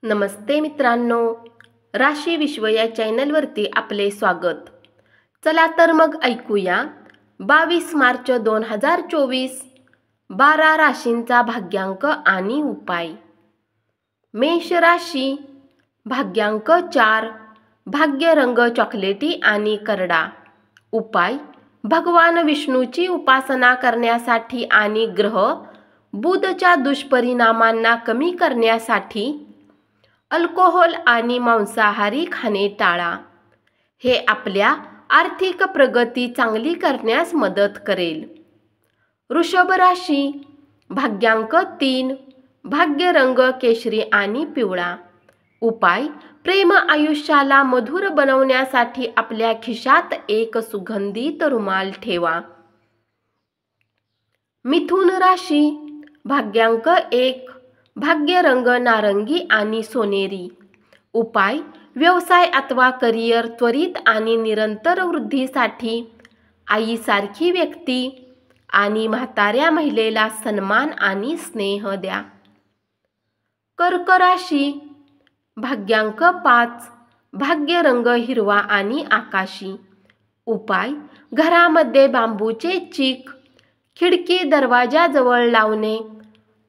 नमस्ते मित्रांनो, राशी विश्व या चॅनलवरती आपले स्वागत। चला तर मग ऐकूया 22 मार्च 2024 12 राशींचा भाग्यांक आणि उपाय। मेष राशी, भाग्यांक 4, भाग्य रंग चॉकलेटी आणि करडा। उपाय भगवान विष्णूची उपासना करण्यासाठी आणि ग्रह बुधच्या दुष्परिणामांना कमी करण्यासाठी अल्कोहोल आणि मांसाहारी खाणे टाळा। हे आपल्या आर्थिक प्रगती चांगली करण्यास मदत करेल। वृषभ राशी, भाग्यांक 3, भाग्य रंग केशरी आणि पिवळा। उपाय प्रेम आयुष्याला मधुर बनवण्यासाठी आपल्या खिशात एक सुगंधित रुमाल ठेवा। मिथुन राशी, भाग्यांक 1, भाग्य रंग नारंगी आणि सोनेरी। उपाय व्यवसाय अथवा करिअर त्वरित आणि निरंतर वृद्धीसाठी आईसारखी व्यक्ती आणि म्हाताऱ्या महिलेला सन्मान आणि स्नेह द्या। कर्क राशी, भाग्यांक 5, भाग्य रंग हिरवा आणि आकाशी। उपाय घरामध्ये बांबूचे चीक खिडकी दरवाजाजवळ लावणे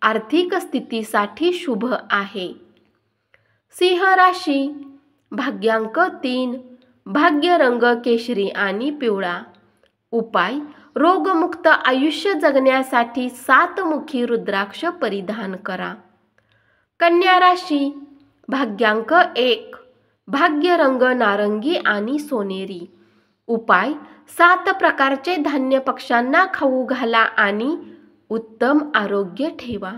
आर्थिक स्थितीसाठी शुभ आहे। सिंह राशी, भाग्यांक 3, भाग्य रंग केशरी आणि पिवळा। उपाय रोगमुक्त आयुष्य जगण्यासाठी 7 मुखी रुद्राक्ष परिधान करा। कन्या राशी, भाग्यांक 1, भाग्य रंग नारंगी आणि सोनेरी। उपाय 7 प्रकारचे धान्य पक्ष्यांना खाऊ घाला आणि उत्तम आरोग्य ठेवा।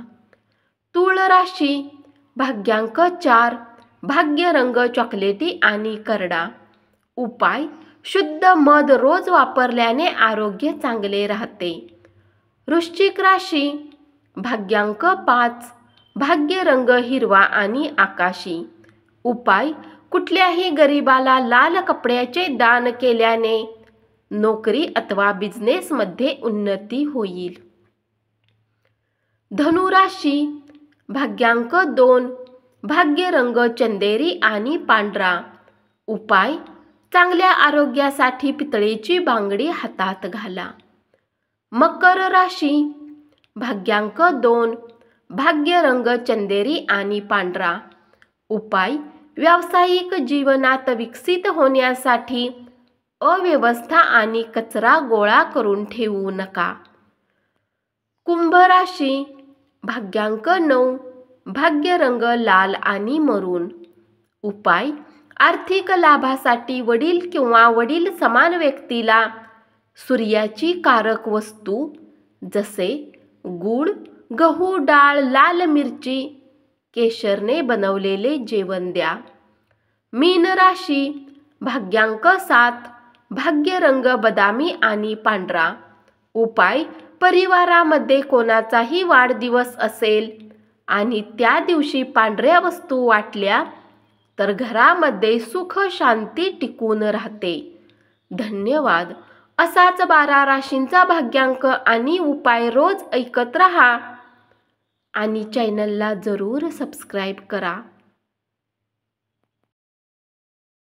तुळ राशी, भाग्यांक 4, भाग्य रंग चॉकलेटी आणि करडा। उपाय शुद्ध मध रोज वापरल्याने आरोग्य चांगले राहते। वृश्चिक राशी, भाग्यांक 5, भाग्य रंग हिरवा आणि आकाशी। उपाय कुठल्याही गरिबाला लाल कपड्याचे दान केल्याने नोकरी अथवा बिझनेसमध्ये उन्नती होईल। धनु राशी, भाग्यांक 2, भाग्य रंग चंदेरी आणि पांढरा। उपाय चांगल्या आरोग्यासाठी पितळेची बांगडी हातात घाला। मकर राशी, भाग्यांक 2, भाग्य रंग चंदेरी आणि पांढरा। उपाय व्यावसायिक जीवनात विकसित होण्यासाठी अव्यवस्था आणि कचरा गोळा करून ठेवू नका। कुंभ राशी, भाग्यांक 9, भाग्य रंग लाल आणि मरून। उपाय आर्थिक लाभासाठी वडील किंवा वडील समान व्यक्तीला सूर्याची कारक वस्तू जसे गूळ, गहू, डाळ, लाल मिरची, केशरने बनवलेले जेवण द्या। मीन राशी, भाग्यांक 7, भाग्य रंग बदामी आणि पांढरा। उपाय परिवारामध्ये कोणाचाही वाढदिवस असेल आणि त्या दिवशी पांढऱ्या वस्तू वाटल्या तर घरामध्ये सुख शांती टिकून राहते। धन्यवाद। असाच 12 राशींचा भाग्यांक आणि उपाय रोज ऐकत रहा आणि चॅनलला जरूर सबस्क्राईब करा।